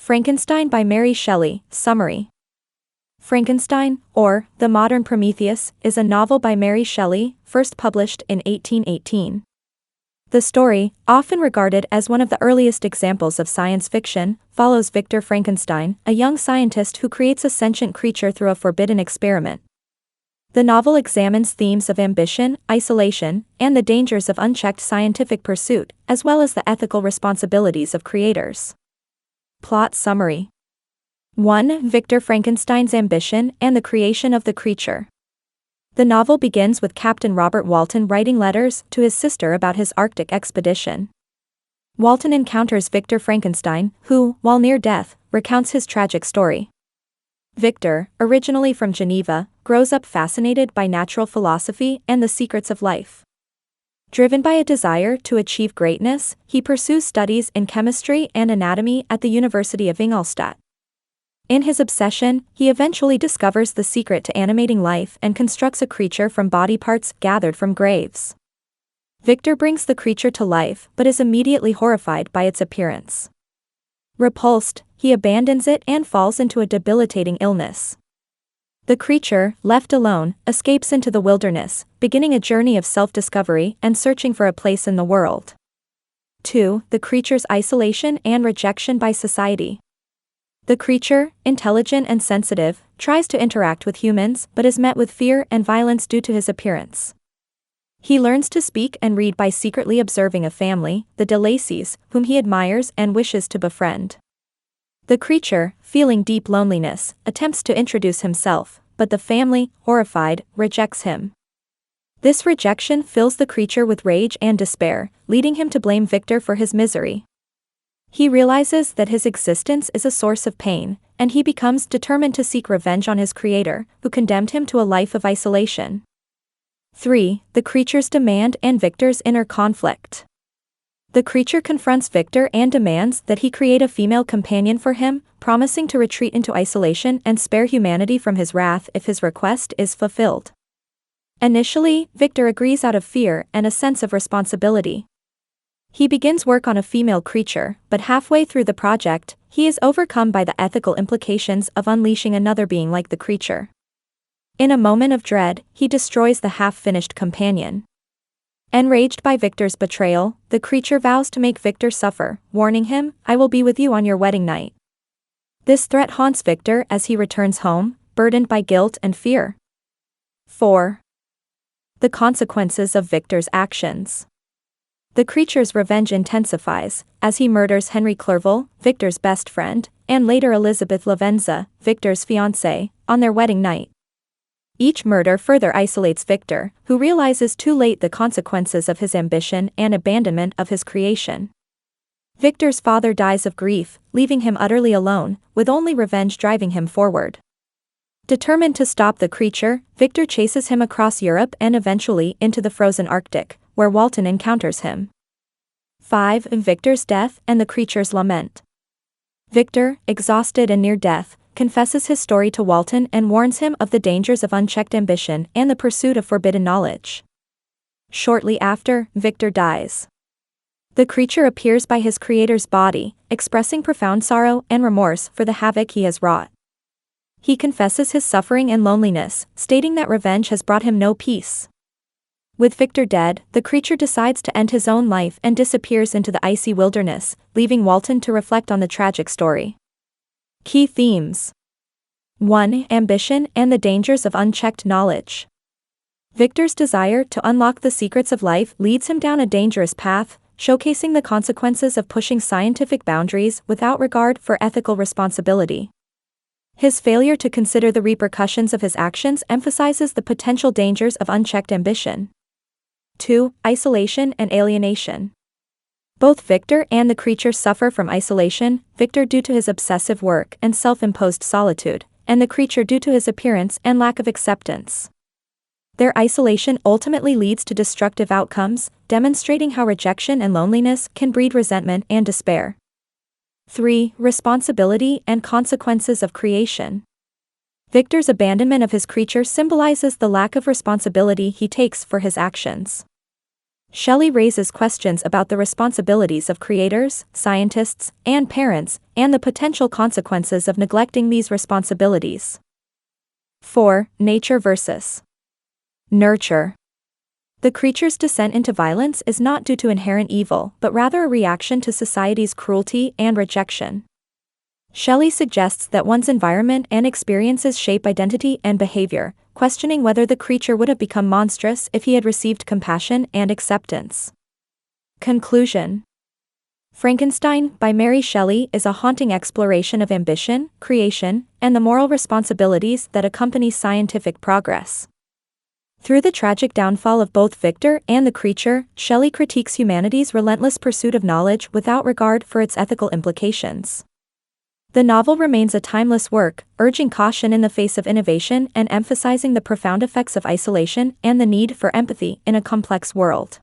Frankenstein by Mary Shelley. Summary. Frankenstein, or The Modern Prometheus, is a novel by Mary Shelley, first published in 1818. The story, often regarded as one of the earliest examples of science fiction, follows Victor Frankenstein, a young scientist who creates a sentient creature through a forbidden experiment. The novel examines themes of ambition, isolation, and the dangers of unchecked scientific pursuit, as well as the ethical responsibilities of creators. Plot summary. 1. Victor Frankenstein's ambition and the creation of the creature. The novel begins with Captain Robert Walton writing letters to his sister about his Arctic expedition. Walton encounters Victor Frankenstein, who, while near death, recounts his tragic story. Victor, originally from Geneva, grows up fascinated by natural philosophy and the secrets of life. Driven by a desire to achieve greatness, he pursues studies in chemistry and anatomy at the University of Ingolstadt. In his obsession, he eventually discovers the secret to animating life and constructs a creature from body parts gathered from graves. Victor brings the creature to life but is immediately horrified by its appearance. Repulsed, he abandons it and falls into a debilitating illness. The creature, left alone, escapes into the wilderness, beginning a journey of self-discovery and searching for a place in the world. 2. The creature's isolation and rejection by society. The creature, intelligent and sensitive, tries to interact with humans but is met with fear and violence due to his appearance. He learns to speak and read by secretly observing a family, the de Lacys, whom he admires and wishes to befriend. The creature, feeling deep loneliness, attempts to introduce himself, but the family, horrified, rejects him. This rejection fills the creature with rage and despair, leading him to blame Victor for his misery. He realizes that his existence is a source of pain, and he becomes determined to seek revenge on his creator, who condemned him to a life of isolation. 3. The creature's demand and Victor's inner conflict. The creature confronts Victor and demands that he create a female companion for him, promising to retreat into isolation and spare humanity from his wrath if his request is fulfilled. Initially, Victor agrees out of fear and a sense of responsibility. He begins work on a female creature, but halfway through the project, he is overcome by the ethical implications of unleashing another being like the creature. In a moment of dread, he destroys the half-finished companion. Enraged by Victor's betrayal, the creature vows to make Victor suffer, warning him, "I will be with you on your wedding night." This threat haunts Victor as he returns home, burdened by guilt and fear. 4. The consequences of Victor's actions. The creature's revenge intensifies, as he murders Henry Clerval, Victor's best friend, and later Elizabeth Lavenza, Victor's fiancée, on their wedding night. Each murder further isolates Victor, who realizes too late the consequences of his ambition and abandonment of his creation. Victor's father dies of grief, leaving him utterly alone, with only revenge driving him forward. Determined to stop the creature, Victor chases him across Europe and eventually into the frozen Arctic, where Walton encounters him. 5. Victor's death and the creature's lament. Victor, exhausted and near death, confesses his story to Walton and warns him of the dangers of unchecked ambition and the pursuit of forbidden knowledge. Shortly after, Victor dies. The creature appears by his creator's body, expressing profound sorrow and remorse for the havoc he has wrought. He confesses his suffering and loneliness, stating that revenge has brought him no peace. With Victor dead, the creature decides to end his own life and disappears into the icy wilderness, leaving Walton to reflect on the tragic story. Key themes. 1. Ambition and the dangers of unchecked knowledge. Victor's desire to unlock the secrets of life leads him down a dangerous path, showcasing the consequences of pushing scientific boundaries without regard for ethical responsibility. His failure to consider the repercussions of his actions emphasizes the potential dangers of unchecked ambition. 2. Isolation and alienation. Both Victor and the creature suffer from isolation, Victor due to his obsessive work and self-imposed solitude, and the creature due to his appearance and lack of acceptance. Their isolation ultimately leads to destructive outcomes, demonstrating how rejection and loneliness can breed resentment and despair. 3. Responsibility and consequences of creation. Victor's abandonment of his creature symbolizes the lack of responsibility he takes for his actions. Shelley raises questions about the responsibilities of creators, scientists, and parents, and the potential consequences of neglecting these responsibilities. 4. Nature versus nurture. The creature's descent into violence is not due to inherent evil, but rather a reaction to society's cruelty and rejection. Shelley suggests that one's environment and experiences shape identity and behavior, questioning whether the creature would have become monstrous if he had received compassion and acceptance. Conclusion. Frankenstein, by Mary Shelley, is a haunting exploration of ambition, creation, and the moral responsibilities that accompany scientific progress. Through the tragic downfall of both Victor and the creature, Shelley critiques humanity's relentless pursuit of knowledge without regard for its ethical implications. The novel remains a timeless work, urging caution in the face of innovation and emphasizing the profound effects of isolation and the need for empathy in a complex world.